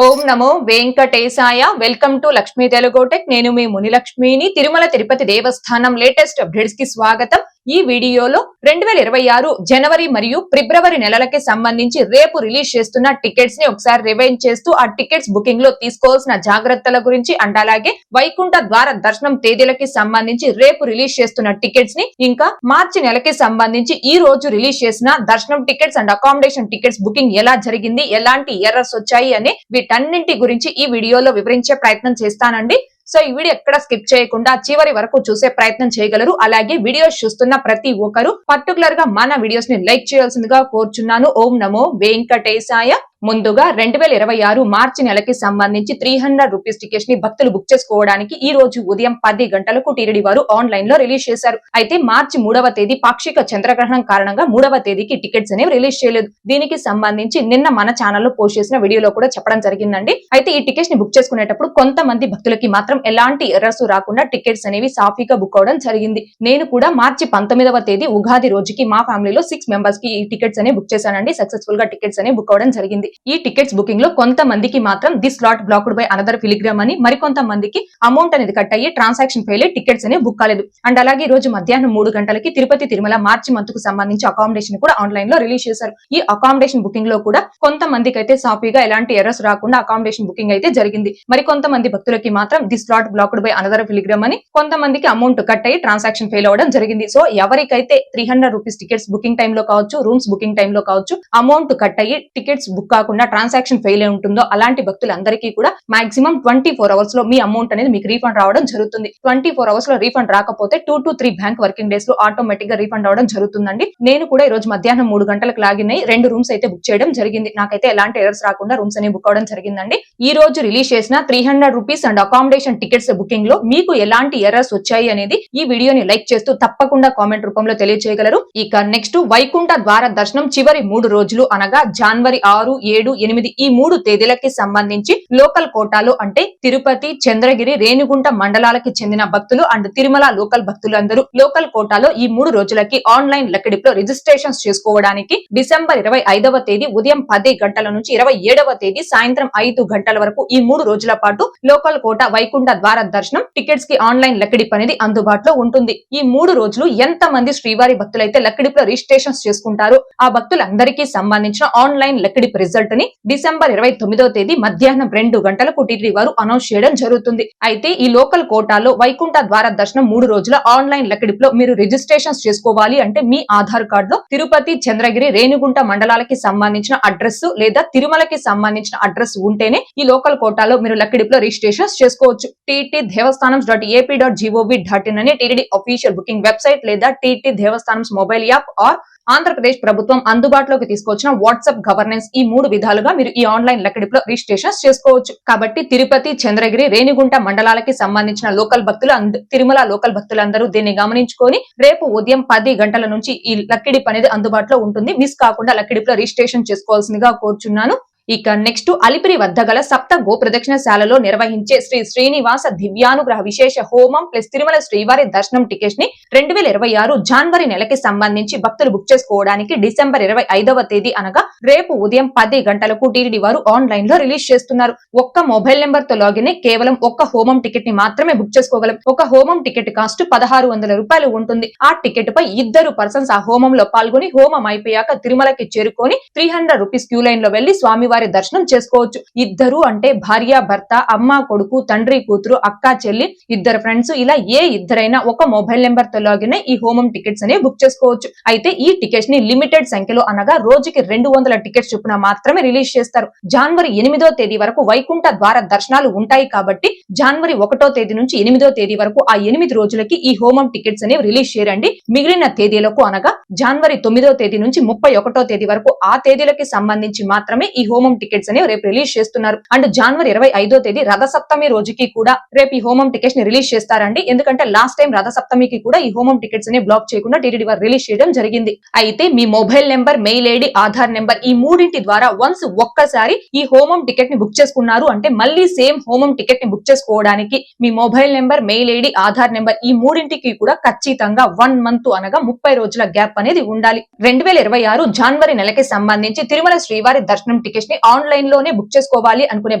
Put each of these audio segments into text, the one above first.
Om Namo Venkatesaya. Welcome to Lakshmi Telugu tech. నేను మీ మునిలక్ష్మిని. తిరుమల తిరుపతి దేవస్థానం latest updates కి స్వాగతం. ఈ వీడియోలో 2026 జనవరి మరియు ఫిబ్రవరి నెలలకి సంబంధించి రేపు రిలీజ్ చేస్తున్న టికెట్స్ ని ఒకసారి రివైండ్ చేస్తూ ఆ టికెట్స్ బుకింగ్ లో తీసుకోవాల్సిన జాగ్రత్తల గురించి అండ్ అలాగే వైకుంఠ ద్వార దర్శనం తేదీలకి సంబంధించి రేపు రిలీజ్ చేస్తున్న టికెట్స్ ని, ఇంకా మార్చి నెలకి సంబంధించి ఈ రోజు రిలీజ్ చేసిన దర్శనం tickets and accommodation tickets booking ఎలా జరిగింది, ఎలాంటి ఎర్రర్స్ వచ్చాయి అనే వీటన్నింటి గురించి ఈ వీడియోలో వివరించే ప్రయత్నం చేస్తానండి. సో ఈ వీడియో ఎక్కడ స్కిప్ చేయకుండా చివరి వరకు చూసే ప్రయత్నం చేయగలరు. అలాగే వీడియోస్ చూస్తున్న ప్రతి ఒక్కరు పర్టికులర్ గా మన వీడియోస్ ని లైక్ చేయాల్సిందిగా కోరుచున్నాను. ఓం నమో వెంకటేశాయ. ముందుగా 2026 మార్చి నెలకి సంబంధించి 300 రూపీస్ టికెట్స్ ని భక్తులు బుక్ చేసుకోవడానికి ఈ రోజు ఉదయం 10 గంటలకు టీటీడీ వారు ఆన్లైన్ లో రిలీజ్ చేశారు. అయితే మార్చి 3వ తేదీ పాక్షిక చంద్రగ్రహణం కారణంగా 3వ తేదీకి టికెట్స్ అనేవి రిలీజ్ చేయలేదు. దీనికి సంబంధించి నిన్న మన ఛానల్లో పోస్ట్ చేసిన వీడియోలో కూడా చెప్పడం జరిగిందండి. అయితే ఈ టికెట్స్ ని బుక్ చేసుకునేటప్పుడు కొంతమంది భక్తులకి మాత్రం ఎలాంటి ఎర్రర్స్ రాకుండా టికెట్స్ అనేవి సాఫీగా బుక్ అవడం జరిగింది. నేను కూడా మార్చి 19వ తేదీ ఉగాది రోజుకి మా ఫ్యామిలీలో 6 మెంబర్స్ కి ఈ టికెట్స్ అనేవి బుక్ చేశానండి. సక్సెస్ఫుల్ గా టికెట్స్ అనేవి బుక్ అవడం జరిగింది. ఈ టికెట్స్ బుకింగ్ లో కొంతమందికి మాత్రం the slot blocked by another ఫిలిగ్రామ్ అని, మరికొంతమందికి అమౌంట్ అనేది కట్ అయ్యి ట్రాన్సాక్షన్ ఫెయిల్ అయ్యి టికెట్స్ అనేవి బుక్ కాలేదు. అండ్ అలాగే ఈ రోజు మధ్యాహ్నం 3 గంటలకి తిరుపతి తిరుమల మార్చి మంత్ కు సంబంధించి అకామిడేషన్ కూడా ఆన్లైన్ లో రిలీజ్ చేశారు. ఈ అకామిడేషన్ బుకింగ్ లో కూడా కొంతమందికి అయితే సాఫీగా ఎలాంటి ఎర్రర్స్ రాకుండా అకామిడేషన్ బుకింగ్ అయితే జరిగింది. మరికొంతమంది భక్తులకి మాత్రం the slot blocked by another ఫిలిగ్రామ్ అని, కొంతమందికి అమౌంట్ కట్ అయ్యి ట్రాన్సాక్షన్ ఫెయిల్ అవ్వడం జరిగింది. సో ఎవరికైతే 300 రూపీస్ టికెట్స్ బుకింగ్ టైమ్ లో కావచ్చు, రూమ్స్ బుకింగ్ టైమ్ లో కావచ్చు, అమౌంట్ కట్ అయ్యి టికెట్స్ బుక్ కాకుండా ట్రాన్సాక్షన్ ఫెయిల్ అయి ఉంటుందో అలాంటి భక్తులందరికీ కూడా మాక్సిమం 24 అవర్స్ లో మీ అమౌంట్ అనేది మీకు రీఫండ్ రావడం జరుగుతుంది. 24 అవర్స్ లో రీఫండ్ రాకపోతే 2 to 3 బ్యాంక్ వర్కింగ్ డేస్ లో ఆటోమేటిక్ గా రీఫండ్ అవడం జరుగుతుందండి. నేను కూడా ఈ రోజు మధ్యాహ్నం 3 గంటలకు లాగిన్ అయ్యి 2 రూమ్స్ అయితే బుక్ చేయడం జరిగింది. నాకైతే ఎలాంటి ఎర్రర్స్ రాకుండా రూమ్స్ అనేవి బుక్ అవడం జరిగిందండి. ఈ రోజు రిలీజ్ చేసిన 300 rupees and accommodation tickets booking లో మీకు ఎలాంటి ఎర్రర్స్ వచ్చాయి అనేది ఈ వీడియోని లైక్ చేస్తూ తప్పకుండా కామెంట్ రూపంలో తెలియజేయగలరు. ఇక నెక్స్ట్ వైకుంఠ ద్వార దర్శనం చివరి 3 రోజులు అనగా జనవరి 6, 7, 8 ఈ 3 తేదీలకి సంబంధించి లోకల్ కోటాలో అంటే తిరుపతి, చంద్రగిరి, రేణిగుంట మండలాలకి చెందిన భక్తులు అండ్ తిరుమల లోకల్ భక్తులందరూ లోకల్ కోటాలో ఈ 3 రోజులకి ఆన్లైన్ లెక్కడిలో రిజిస్ట్రేషన్స్ చేసుకోవడానికి డిసెంబర్ 25వ తేదీ ఉదయం 10 గంటల నుంచి 27వ తేదీ సాయంత్రం 5 గంటల వరకు ఈ 3 రోజుల పాటు లోకల్ కోట వైకుంఠ ద్వార దర్శనం టికెట్స్ కి ఆన్లైన్ లెక్కడిప్ అనేది అందుబాటులో ఉంటుంది. ఈ 3 రోజులు ఎంత మంది శ్రీవారి భక్తులైతే లెక్కడిలో రిజిస్ట్రేషన్స్ చేసుకుంటారో ఆ భక్తులందరికీ సంబంధించిన ఆన్లైన్ లెక్కడిప్ రిజల్ట్ ని డిసెంబర్ 29వ తేదీ మధ్యాహ్నం 2 గంటలకు టీటీడీ వారు అనౌన్స్ చేయడం జరుగుతుంది. అయితే ఈ లోకల్ కోటాలో వైకుంఠ ద్వార దర్శనం 3 రోజుల ఆన్లైన్ లెక్కడిప్ లో మీరు రిజిస్ట్రేషన్స్ చేసుకోవాలి అంటే మీ ఆధార్ కార్డ్ లో తిరుపతి, చంద్రగిరి, రేణిగుంట మండలాలకి సంబంధించిన అడ్రస్ లేదా తిరుమలకి సంబంధించిన అడ్రస్ ఉంటేనే ఈ లోకల్ కోటాలో మీరు లెక్కడిప్ లో రిజిస్ట్రేషన్స్ చేసుకోవచ్చు. ttdevastanams.ap.gov.in అనే టీటీడీ అఫీషియల్ బుకింగ్ వెబ్సైట్ లేదా TT Devasthanams mobile app or Andhra Pradesh ప్రభుత్వం అందుబాటులోకి తీసుకొచ్చిన వాట్సాప్ గవర్నెన్స్ ఈ 3 విధాలుగా మీరు ఈ ఆన్లైన్ లెక్కడిప్ లో రిజిస్ట్రేషన్స్ చేసుకోవచ్చు. కాబట్టి తిరుపతి, చంద్రగిరి, రేణిగుంట మండలాలకి సంబంధించిన లోకల్ భక్తులు తిరుమల లోకల్ భక్తులందరూ దీన్ని గమనించుకొని రేపు ఉదయం 10 గంటల నుంచి ఈ లెక్కడిప్ అనేది అందుబాటులో ఉంటుంది. మిస్ కాకుండా లెక్కడిప్ లో రిజిస్ట్రేషన్ చేసుకోవాల్సిందిగా కోరుచున్నాను. ఇక నెక్స్ట్ అలిపిరి వద్ద గల సప్త గో ప్రదక్షిణశాలలో నిర్వహించే శ్రీ శ్రీనివాస దివ్యానుగ్రహ విశేష హోమం ప్లస్ తిరుమల శ్రీవారి దర్శనం టికెట్స్ ని 2026 జనవరి నెలకి సంబంధించి భక్తులు బుక్ చేసుకోవడానికి డిసెంబర్ 25వ తేదీ అనగా రేపు ఉదయం 10 గంటలకు టీటీడీ వారు ఆన్లైన్ లో రిలీజ్ చేస్తున్నారు. ఒక్క మొబైల్ నెంబర్ తో లాగిన్ కేవలం ఒక్క హోమం టికెట్ ని మాత్రమే బుక్ చేసుకోగలం. ఒక హోమం టికెట్ కాస్ట్ 1600 రూపాయలు ఉంటుంది. ఆ టికెట్ పై 2 పర్సన్స్ ఆ హోమంలో పాల్గొని హోమం అయిపోయాక తిరుమలకి చేరుకొని 300 రూపీస్ క్యూ లైన్ లో వెళ్లి స్వామి వారి దర్శనం చేసుకోవచ్చు. ఇద్దరు అంటే భార్య భర్త, అమ్మ కొడుకు, తండ్రి కూతురు, అక్క చెల్లి, ఇద్దరు ఫ్రెండ్స్ ఇలా ఏ ఇద్దరైనా ఒక మొబైల్ నెంబర్ తో లాగిన్ ఈ హోమం టికెట్స్ అనేవి బుక్ చేసుకోవచ్చు. అయితే ఈ టికెట్స్ ని లిమిటెడ్ సంఖ్యలో అనగా రోజుకి 200 టికెట్స్ చొప్పున మాత్రమే రిలీజ్ చేస్తారు. జనవరి 8వ తేదీ వరకు వైకుంఠ ద్వార దర్శనాలు ఉంటాయి కాబట్టి జనవరి 1వ తేదీ నుంచి 8వ తేదీ వరకు ఆ 8 రోజులకి ఈ హోమం టికెట్స్ అనేవి రిలీజ్ చేయండి. మిగిలిన తేదీలకు అనగా జనవరి 9వ తేదీ నుంచి 31వ తేదీ వరకు ఆ తేదీలకి సంబంధించి మాత్రమే ఈ హోమం టికెట్స్ అనేవి రేపు రిలీజ్ చేస్తున్నారు. అండ్ జనవరి 25వ తేదీ రథ సప్తమి రోజుకి కూడా రేపు ఈ హోమం టికెట్స్ ని రిలీజ్ చేస్తారండి. ఎందుకంటే లాస్ట్ టైం రథ సప్తమికి కూడా ఈ హోమం టికెట్స్ ని బ్లాక్ చేయకుండా టీటీడీ వారు రిలీజ్ చేయడం జరిగింది. అయితే మీ mobile number, mail ID, Aadhaar number ఈ 3 ద్వారా వన్స్ ఒక్కసారి ఈ హోమం టికెట్ ని బుక్ చేసుకున్నారు అంటే మళ్ళీ సేమ్ హోమం టికెట్ ని బుక్ చేసుకోవడానికి మీ mobile number, mail ID, Aadhaar number ఈ 3 కూడా ఖచ్చితంగా 1 మంత్ అనగా 30 రోజుల గ్యాప్ అనేది ఉండాలి. 2026 జనవరి నెలకి సంబంధించి తిరుమల శ్రీవారి దర్శనం టికెట్స్ ని ఆన్లైన్ లోనే బుక్ చేసుకోవాలి అనుకునే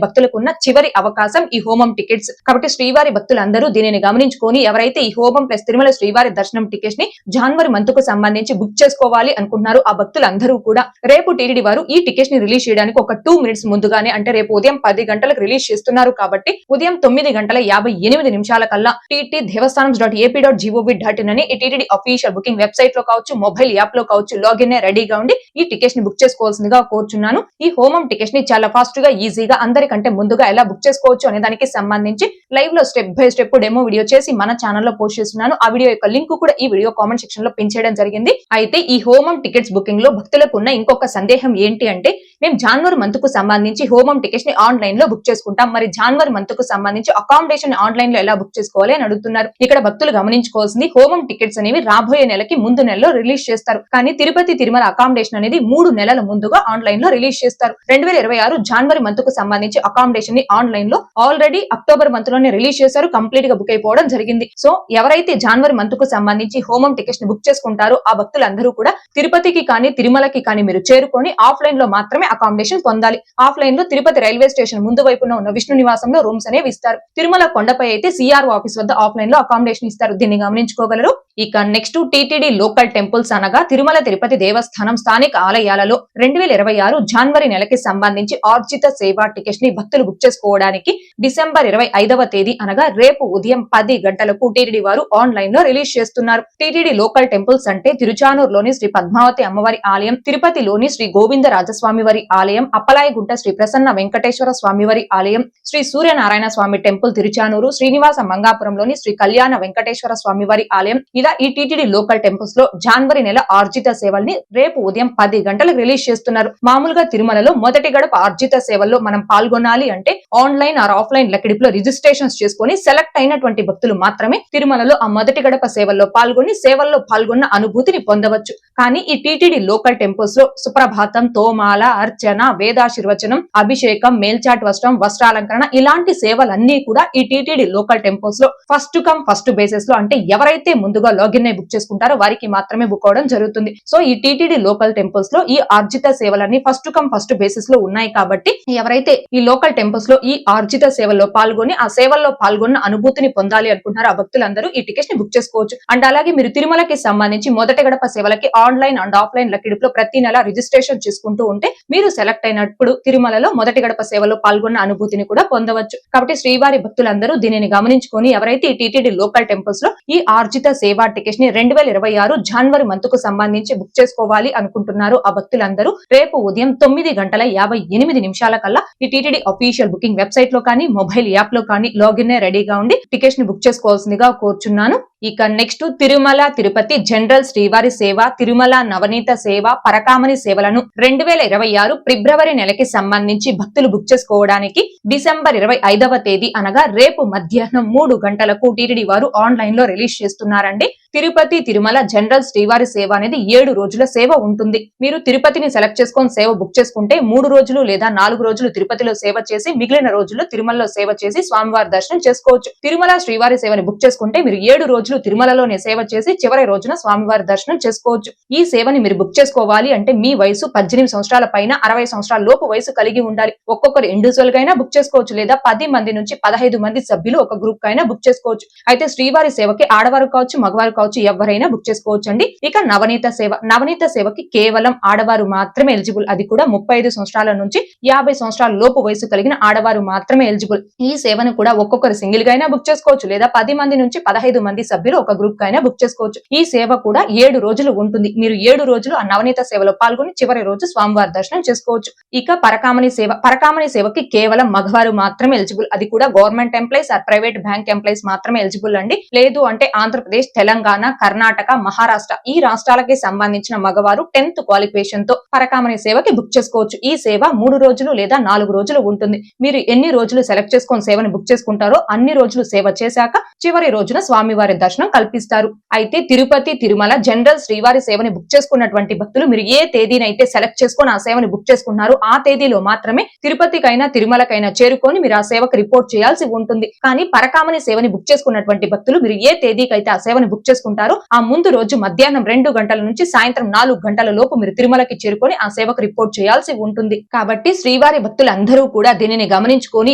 భక్తులకు ఉన్న చివరి అవకాశం ఈ హోమం టికెట్స్. కాబట్టి శ్రీవారి భక్తులందరూ దీనిని గమనించుకొని ఎవరైతే ఈ హోమం ప్లస్ తిరుమల శ్రీవారి దర్శనం టికెట్స్ ని జనవరి మంత్ కు సంబంధించి బుక్ చేసుకోవాలి అనుకుంటున్నారు ఆ భక్తులందరూ కూడా రేపు టీటీడీ వారు ఈ టికెట్స్ ని రిలీజ్ చేయడానికి ఒక 2 minutes ముందుగానే, అంటే రేపు ఉదయం 10 గంటలకు రిలీజ్ చేస్తున్నారు కాబట్టి ఉదయం 9:58 కల్లా tt.devaస్థానం.ap.gov.in అని ఈ టీటీడీ అఫీషియల్ బుకింగ్ వెబ్సైట్ లో కావచ్చు, మొబైల్ యాప్ లో కావచ్చు లాగిన్ రెడీగా ఉండి ఈ టికెట్స్ ని బుక్ చేసుకోవాల్సిందిగా కోరుచున్నాను. ఈ హోమం టికెట్స్ ని చాలా ఫాస్ట్ గా ఈజీగా అందరికంటే ముందుగా ఎలా బుక్ చేసుకోవచ్చు అనే దానికి సంబంధించి లైవ్ లో step by step demo video చేసి మన ఛానల్లో పోస్ట్ చేస్తున్నాను. ఆ వీడియో యొక్క లింక్ కూడా ఈ వీడియో కామెంట్ సెక్షన్ లో పిన్ చేయడం జరిగింది. అయితే ఈ హోమం టికెట్స్ బుకింగ్ లో భక్తులకు ఉన్న ఇంకొక సందేహం ఏంటి అంటే, మేము జనవరి మంత్ కు సంబంధించి హోమం టికెట్స్ ని ఆన్లైన్ లో బుక్ చేసుకుంటాం, మరి జనవరి మంత్ కు సంబంధించి అకామిడేషన్ ఆన్లైన్ లో ఎలా బుక్ చేసుకోవాలి అని అడుగుతున్నారు. ఇక్కడ భక్తులు గమనించుకోవాల్సింది, హోమం టికెట్స్ అనేవి రాబోయే నెలకి ముందు నెలలో రిలీజ్ చేస్తారు. కానీ తిరుపతి తిరుమల అకామిడేషన్ అనేది 3 నెలల ముందుగా ఆన్లైన్ లో రిలీజ్ చేస్తారు. 2026 జనవరి మంత్ కు సంబంధించి అకామిడేషన్ ని ఆన్లైన్ లో ఆల్రెడీ అక్టోబర్ మంత్ లోనే రిలీజ్ చేశారు, కంప్లీట్ గా బుక్ అయిపోవడం జరిగింది. సో ఎవరైతే జనవరి మంత్ కు సంబంధించి హోమం టికెట్స్ ని బుక్ చేసుకుంటారో ఆ భక్తులందరూ కూడా తిరుపతికి కానీ తిరుమలకి కానీ మీరు చేరుకొని ఆఫ్లైన్ లో మాత్రమే అకామిడేషన్ పొందాలి. ఆఫ్లైన్ లో తిరుపతి రైల్వే స్టేషన్ ముందు వైపున ఉన్న విష్ణు నివాసంలో రూమ్స్ అనేవి ఇస్తారు. తిరుమల కొండపై అయితే సిఆర్ఓ ఆఫీస్ వద్ద ఆఫ్లైన్ లో అకామిడేషన్ ఇస్తారు. దీన్ని గమనించుకోగలరు. ఇక నెక్స్ట్ టీటీడీ లోకల్ టెంపుల్స్ అనగా తిరుమల తిరుపతి దేవస్థానం స్థానిక ఆలయాలలో 2026 జనవరి నెలకి సంబంధించి ఆర్జిత సేవా టికెట్స్ ని భక్తులు బుక్ చేసుకోవడానికి డిసెంబర్ 25వ తేదీ అనగా రేపు ఉదయం 10 గంటలకు టీటీడీ వారు ఆన్లైన్ లో రిలీజ్ చేస్తున్నారు. టీటీడీ లోకల్ టెంపుల్స్ అంటే తిరుచానూరులోని శ్రీ పద్మావతి అమ్మవారి ఆలయం, తిరుపతిలోని శ్రీ గోవింద రాజస్వామి వారి ఆలయం, అప్పలాయగుంట శ్రీ ప్రసన్న వెంకటేశ్వర స్వామి వారి ఆలయం, శ్రీ సూర్యనారాయణ స్వామి టెంపుల్ తిరుచానూరు, శ్రీనివాస మంగాపురంలోని శ్రీ కళ్యాణ వెంకటేశ్వర స్వామి వారి ఆలయం, ఇలా ఈ టీటీడీ లోకల్ టెంపుల్స్ లో జనవరి నెల ఆర్జిత సేవల్ని రేపు ఉదయం 10 గంటలకు రిలీజ్ చేస్తున్నారు. మామూలుగా తిరుమలలో మొదటి గడప ఆర్జిత సేవల్లో మనం పాల్గొనాలి అంటే ఆన్లైన్ ఆర్ ఆఫ్లైన్ లెక్కడిపులో రిజిస్ట్రేషన్స్ చేసుకుని సెలెక్ట్ అయినటువంటి భక్తులు మాత్రమే తిరుమలలో ఆ మొదటి గడప సేవల్లో పాల్గొని సేవల్లో పాల్గొన్న అనుభూతిని పొందవచ్చు. కానీ ఈ టీటీడీ లోకల్ టెంపుల్స్ లో సుప్రభాతం, తోమాల, అర్చన, వేదాశీర్వచనం, అభిషేకం, మేల్చాట్ వస్త్రం, వస్త్రాలంకరణ ఇలాంటి సేవలన్నీ కూడా ఈ టీటీడీ లోకల్ టెంపుల్స్ లో ఫస్ట్ కమ్ ఫస్ట్ బేసిస్ లో, అంటే ఎవరైతే ముందుగా లాగిన్ అయి బుక్ చేసుకుంటారో వారికి మాత్రమే బుక్ అవడం జరుగుతుంది. సో ఈ టీటీడీ లోకల్ టెంపుల్స్ లో ఈ ఆర్జిత సేవలన్నీ ఫస్ట్ కమ్ ఫస్ట్ బేసిస్ లో ఉన్నాయి కాబట్టి ఎవరైతే ఈ లోకల్ టెంపుల్స్ లో ఈ ఆర్జిత సేవల్లో పాల్గొని ఆ సేవల్లో పాల్గొన్న అనుభూతిని పొందాలి అనుకుంటున్నారు ఆ భక్తులందరూ ఈ టికెట్స్ ని బుక్ చేసుకోవచ్చు. అండ్ అలాగే మీరు తిరుమలకి సంబంధించి మొదటి గడప సేవలకి ఆన్లైన్ అండ్ ఆఫ్లైన్ లెక్కడిపులో ప్రతి నెల రిజిస్ట్రేషన్ చేసుకుంటూ ఉంటే మీరు సెలెక్ట్ అయినప్పుడు తిరుమలలో మొదటి గడప సేవలో పాల్గొన్న అనుభూతిని కూడా పొందవచ్చు. కాబట్టి శ్రీవారి భక్తులందరూ దీనిని గమనించుకొని ఎవరైతే ఈ టీటీడీ లోకల్ టెంపుల్స్ లో ఈ ఆర్జిత సేవా టికెట్స్ ని 2026 జనవరి మంత్ కు సంబంధించి బుక్ చేసుకోవాలి అనుకుంటున్నారు ఆ భక్తులందరూ రేపు ఉదయం 9:58 కల్లా ఈ టీటీడీ అఫీషియల్ బుకింగ్ వెబ్సైట్ లో కానీ మొబైల్ యాప్ లో కానీ లాగిన్ రెడీగా ఉండి టికెట్స్ ని బుక్ చేసుకోవాల్సిందిగా కోరుచున్నాను. ఇక నెక్స్ట్ తిరుమల తిరుపతి జనరల్ శ్రీవారి సేవ, తిరుమల నవనీత సేవ, పరకామణి సేవలను 2026 ఫిబ్రవరి నెలకి సంబంధించి భక్తులు బుక్ చేసుకోవడానికి డిసెంబర్ 25వ తేదీ అనగా రేపు మధ్యాహ్నం 3 గంటలకు టీటీడీ వారు ఆన్లైన్ లో రిలీజ్ చేస్తున్నారండి. తిరుపతి తిరుమల జనరల్ శ్రీవారి సేవ అనేది 7 రోజుల సేవ ఉంటుంది. మీరు తిరుపతిని సెలెక్ట్ చేసుకొని సేవ బుక్ చేసుకుంటే 3 రోజులు లేదా 4 రోజులు తిరుపతిలో సేవ చేసి మిగిలిన రోజుల్లో తిరుమలలో సేవ చేసి స్వామివారి దర్శనం చేసుకోవచ్చు. తిరుమల శ్రీవారి సేవని బుక్ చేసుకుంటే మీరు 7 రోజులు తిరుమలలోనే సేవ చేసి చివరి రోజున స్వామివారి దర్శనం చేసుకోవచ్చు. ఈ సేవని మీరు బుక్ చేసుకోవాలి అంటే మీ వయసు 18 సంవత్సరాల పైన 60 సంవత్సరాల లోపు వయసు కలిగి ఉండాలి. ఒక్కొక్కరు ఇండివిజువల్ గా అయినా బుక్ చేసుకోవచ్చు లేదా 10 మంది నుంచి 15 మంది సభ్యులు ఒక గ్రూప్ అయినా బుక్ చేసుకోవచ్చు. అయితే శ్రీవారి సేవకి ఆడవారు కావచ్చు మగవారు కావచ్చు ఎవరైనా బుక్ చేసుకోవచ్చు అండి. ఇక నవనీత సేవ, నవనీత సేవకి కేవలం ఆడవారు మాత్రమే ఎలిజిబుల్. అది కూడా 35 సంవత్సరాల నుంచి 50 సంవత్సరాల లోపు వయసు కలిగిన ఆడవారు మాత్రమే ఎలిజిబుల్. ఈ సేవను కూడా ఒక్కొక్కరు సింగిల్ గా అయినా బుక్ చేసుకోవచ్చు లేదా 10 మంది నుంచి 15 మంది సభ్యులు ఒక గ్రూప్ అయినా బుక్ చేసుకోవచ్చు. ఈ సేవ కూడా 7 రోజులు ఉంటుంది. మీరు 7 రోజులు ఆ నవనీత సేవలో పాల్గొని చివరి రోజు స్వామివారి దర్శనం చేసుకోవచ్చు. ఇక పరకామణి సేవ, పరకామణి సేవకి కేవలం మగవారు మాత్రమే ఎలిజిబుల్. అది కూడా government employees or private bank employees మాత్రమే ఎలిజిబుల్ అండి. లేదు అంటే ఆంధ్రప్రదేశ్, తెలంగాణ, కర్ణాటక, మహారాష్ట్ర ఈ రాష్ట్రాలకి సంబంధించిన మగవారు 10th క్వాలిఫికేషన్ తో పరకామణి సేవకి బుక్ చేసుకోవచ్చు. ఈ సేవ 3 రోజులు లేదా 4 రోజులు ఉంటుంది. మీరు ఎన్ని రోజులు సెలెక్ట్ చేసుకొని సేవను బుక్ చేసుకుంటారో అన్ని రోజులు సేవ చేశాక చివరి రోజున స్వామివారి దర్శనం కల్పిస్తారు. అయితే తిరుపతి తిరుమల జనరల్ శ్రీవారి సేవని బుక్ చేసుకున్నటువంటి భక్తులు మీరు ఏ తేదీనైతే సెలెక్ట్ చేసుకొని ఆ సేవని బుక్ చేసుకున్నారో ఆ తేదీలో మాత్రమే తిరుపతికైనా తిరుమలకైనా చేరుకొని మీరు ఆ సేవకు రిపోర్ట్ చేయాల్సి ఉంటుంది. కానీ పరకామణి సేవని బుక్ చేసుకున్నటువంటి భక్తులు మీరు ఏ తేదీకైతే ఆ సేవని బుక్ చేసుకున్నారో చేసుకుంటారో ఆ ముందు రోజు మధ్యాహ్నం 2 గంటల నుంచి సాయంత్రం 4 గంటల లోపు మీరు తిరుమలకి చేరుకొని ఆ సేవకు రిపోర్ట్ చేయాల్సి ఉంటుంది. కాబట్టి శ్రీవారి భక్తులందరూ కూడా దీనిని గమనించుకొని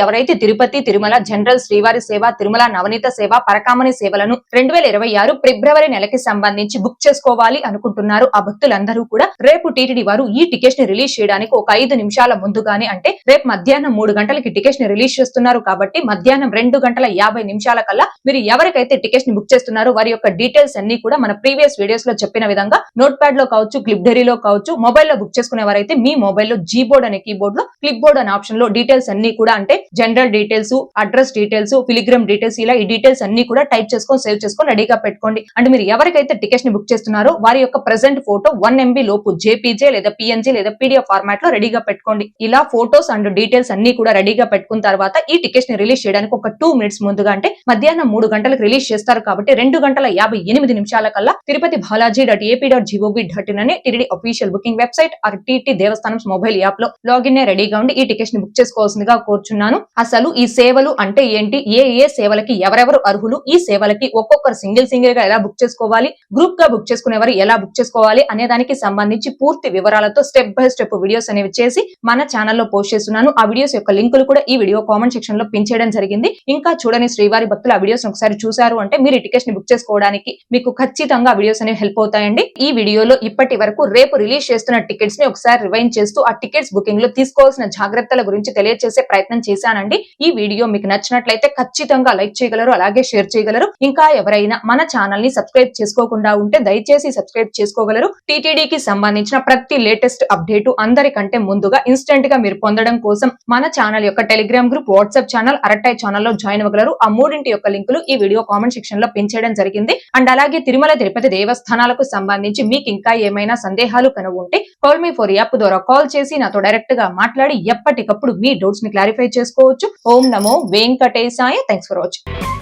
ఎవరైతే తిరుపతి, తిరుమల జనరల్, శ్రీవారి సేవ, తిరుమల నవనీత సేవ, పరకామణి సేవలను 2026 ఫిబ్రవరి నెలకి సంబంధించి బుక్ చేసుకోవాలి అనుకుంటున్నారు ఆ భక్తులందరూ కూడా రేపు టీటీడీ వారు ఈ టికెట్స్ ని రిలీజ్ చేయడానికి ఒక 5 నిమిషాల ముందుగానే, అంటే రేపు మధ్యాహ్నం 3 గంటలకి టికెట్స్ ని రిలీజ్ చేస్తున్నారు కాబట్టి మధ్యాహ్నం 2 గంటల 50 నిమిషాల కల్లా మీరు ఎవరికైతే టికెట్స్ ని బుక్ చేస్తున్నారో వారి యొక్క డీటెయిల్స్ అన్ని కూడా మన ప్రీవియస్ వీడియోస్ లో చెప్పిన విధంగా నోట్ ప్యాడ్ లో కావచ్చు, క్లిప్ డైరీలో కావచ్చు, మొబైల్ లో బుక్ చేసుకునే వారైతే మీ మొబైల్ లో జీబోర్డ్ అనే కీబోర్డ్ లో క్లిప్ బోర్డ్ అనే ఆప్షన్ లో డీటెయిల్స్ అన్ని కూడా, అంటే general details, address details, pilgrim details, ఇలా ఈ డీటెయిల్స్ అన్ని కూడా టైప్ చేసుకొని సేవ్ చేసుకొని రెడీగా పెట్టుకోండి. అంటే మీరు ఎవరికైతే టికెట్స్ ని బుక్ చేస్తున్నారో వారి యొక్క ప్రెసెంట్ ఫోటో 1 MB లోపు జేపీజే లేదా పిఎన్జీ లేదా పీడిఎఫ్ ఫార్మాట్ లో రెడీగా పెట్టుకోండి. ఇలా ఫోటోస్ అండ్ డీటెయిల్స్ అన్ని కూడా రెడీగా పెట్టుకున్న తర్వాత ఈ టికెట్స్ ని రిలీజ్ చేయడానికి ఒక 2 మినిట్స్ ముందుగా, అంటే మధ్యాహ్నం 3 గంటలకు రిలీజ్ చేస్తారు కాబట్టి 2 గంటల 58 నిమిషాల కల్లా తిరుపతి బాలాజీ.ap.gov.in అనే TTD official booking website are TT Devasthanam mobile app లో లాగిన్ రెడీగా ఉండి ఈ టికెట్స్ ని బుక్ చేసుకోవాల్సిందిగా కోరుచున్నాను. అసలు ఈ సేవలు అంటే ఏంటి, ఏ సేవలకి ఎవరెవరు అర్హులు, ఈ సేవలకి ఒక్కొక్కరు సింగిల్ గా ఎలా బుక్ చేసుకోవాలి, గ్రూప్ గా బుక్ చేసుకునేవారు ఎలా బుక్ చేసుకోవాలి అనే దానికి సంబంధించి పూర్తి వివరాలతో స్టెప్ బై స్టెప్ వీడియోస్ అనేవి చేసి మన ఛానల్లో పోస్ట్ చేస్తున్నాను. ఆ వీడియోస్ యొక్క లింకులు కూడా ఈ వీడియో కామెంట్ సెక్షన్ లో పిన్ చేయడం జరిగింది. ఇంకా చూడని శ్రీవారి భక్తులు ఆ వీడియోస్ ఒకసారి చూసారు అంటే మీరు టికెట్స్ ని బుక్ చేసుకోవడానికి మీకు ఖచ్చితంగా వీడియోస్ అనేవి హెల్ప్ అవుతాయండి. ఈ వీడియోలో ఇప్పటి వరకు రేపు రిలీజ్ చేస్తున్న టికెట్స్ ని ఒకసారి రివైండ్ చేస్తూ ఆ టికెట్స్ బుకింగ్ లో తీసుకోవాల్సిన జాగ్రత్తల గురించి తెలియజేసే ప్రయత్నం చేశానండి. ఈ వీడియో మీకు నచ్చినట్లయితే ఖచ్చితంగా లైక్ చేయగలరు, అలాగే షేర్ చేయగలరు. ఇంకా ఎవరైనా మన ఛానల్ ని సబ్స్క్రైబ్ చేసుకోకుండా ఉంటే దయచేసి సబ్స్క్రైబ్ చేసుకోగలరు. టీటీడీకి సంబంధించిన ప్రతి లేటెస్ట్ అప్డేట్ అందరికంటే ముందుగా ఇన్స్టెంట్ గా మీరు పొందడం కోసం మన ఛానల్ యొక్క Telegram group, WhatsApp channel, Arattai channel లో జాయిన్ అవ్వగలరు. ఆ మూడింటి యొక్క లింకులు ఈ వీడియో కామెంట్ సెక్షన్ లో పిన్ చేయడం జరిగింది. అండ్ అలాగే తిరుమల తిరుపతి దేవస్థానాలకు సంబంధించి మీకు ఇంకా ఏమైనా సందేహాలు కనుక ఉంటే కాల్ మీ ఫర్ యాప్ ద్వారా కాల్ చేసి నాతో డైరెక్ట్ గా మాట్లాడి ఎప్పటికప్పుడు మీ డౌట్స్ ని క్లారిఫై చేసుకోవచ్చు. ఓం నమో వెంకటేశాయ. Thanks for watching.